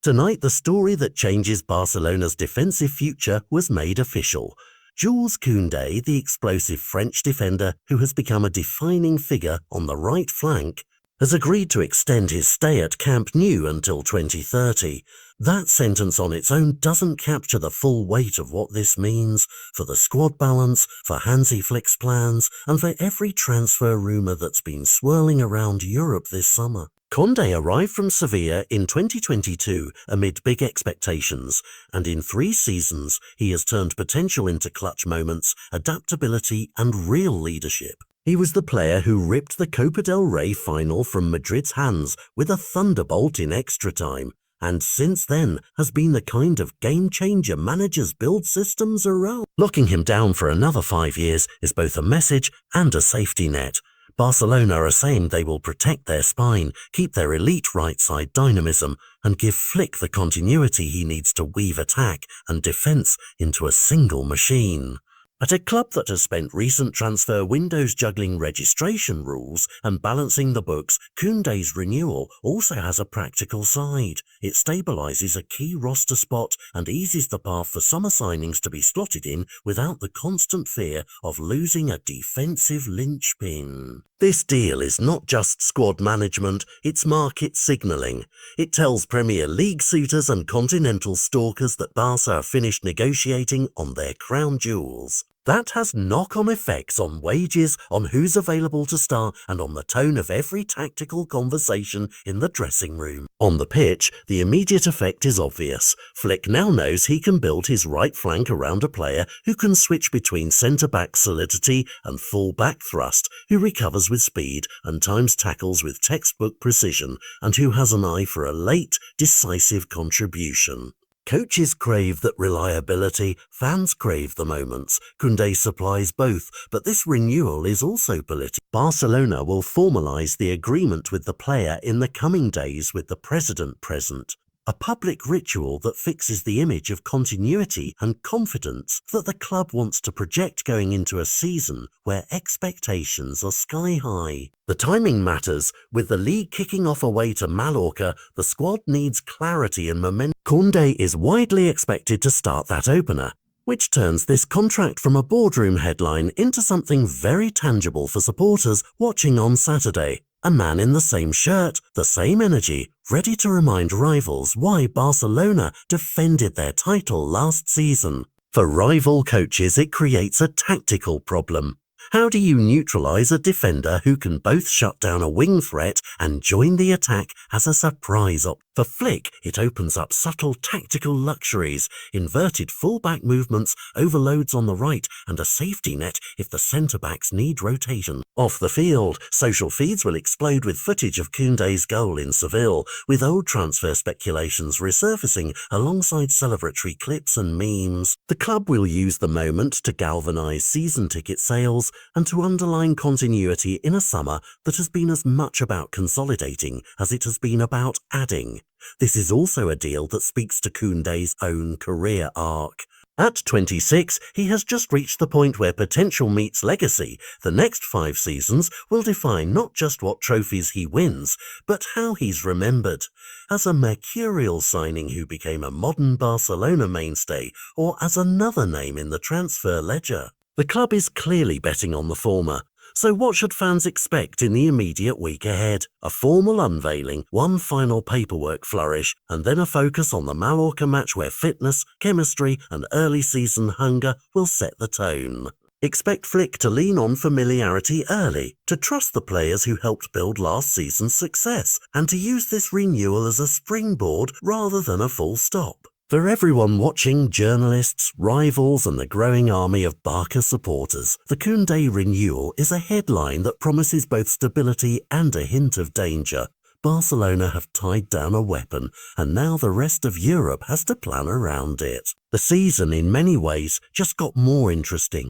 Tonight, the story that changes Barcelona's defensive future was made official. Jules Koundé, the explosive French defender who has become a defining figure on the right flank, has agreed to extend his stay at Camp Nou until 2030. That sentence on its own doesn't capture the full weight of what this means for the squad balance, for Hansi Flick's plans, and for every transfer rumour that's been swirling around Europe this summer. Koundé arrived from Sevilla in 2022 amid big expectations, and in 3 seasons he has turned potential into clutch moments, adaptability and real leadership. He was the player who ripped the Copa del Rey final from Madrid's hands with a thunderbolt in extra time, and since then has been the kind of game-changer managers build systems around. Locking him down for another 5 years is both a message and a safety net. Barcelona are saying they will protect their spine, keep their elite right-side dynamism, and give Flick the continuity he needs to weave attack and defence into a single machine. At a club that has spent recent transfer windows juggling registration rules and balancing the books, Koundé's renewal also has a practical side. It stabilises a key roster spot and eases the path for summer signings to be slotted in without the constant fear of losing a defensive linchpin. This deal is not just squad management, it's market signalling. It tells Premier League suitors and continental stalkers that Barca are finished negotiating on their crown jewels. That has knock-on effects on wages, on who's available to start, and on the tone of every tactical conversation in the dressing room. On the pitch, the immediate effect is obvious. Flick now knows he can build his right flank around a player who can switch between centre-back solidity and full-back thrust, who recovers with speed and times tackles with textbook precision, and who has an eye for a late, decisive contribution. Coaches crave that reliability, fans crave the moments. Koundé supplies both, but this renewal is also political. Barcelona will formalise the agreement with the player in the coming days with the president present. A public ritual that fixes the image of continuity and confidence that the club wants to project going into a season where expectations are sky high. The timing matters. With the league kicking off away to Mallorca, the squad needs clarity and momentum. Koundé is widely expected to start that opener, which turns this contract from a boardroom headline into something very tangible for supporters watching on Saturday. A man in the same shirt, the same energy, ready to remind rivals why Barcelona defended their title last season. For rival coaches, it creates a tactical problem. How do you neutralise a defender who can both shut down a wing threat and join the attack as a surprise option? For Flick, it opens up subtle tactical luxuries, inverted full-back movements, overloads on the right, and a safety net if the centre-backs need rotation. Off the field, social feeds will explode with footage of Koundé's goal in Seville, with old transfer speculations resurfacing alongside celebratory clips and memes. The club will use the moment to galvanise season ticket sales and to underline continuity in a summer that has been as much about consolidating as it has been about adding. This is also a deal that speaks to Koundé's own career arc. At 26, he has just reached the point where potential meets legacy. The next 5 seasons will define not just what trophies he wins, but how he's remembered. As a mercurial signing who became a modern Barcelona mainstay, or as another name in the transfer ledger. The club is clearly betting on the former. So what should fans expect in the immediate week ahead? A formal unveiling, one final paperwork flourish, and then a focus on the Mallorca match where fitness, chemistry and early season hunger will set the tone. Expect Flick to lean on familiarity early, to trust the players who helped build last season's success, and to use this renewal as a springboard rather than a full stop. For everyone watching, journalists, rivals and the growing army of Barca supporters, the Koundé renewal is a headline that promises both stability and a hint of danger. Barcelona have tied down a weapon, and now the rest of Europe has to plan around it. The season, in many ways, just got more interesting.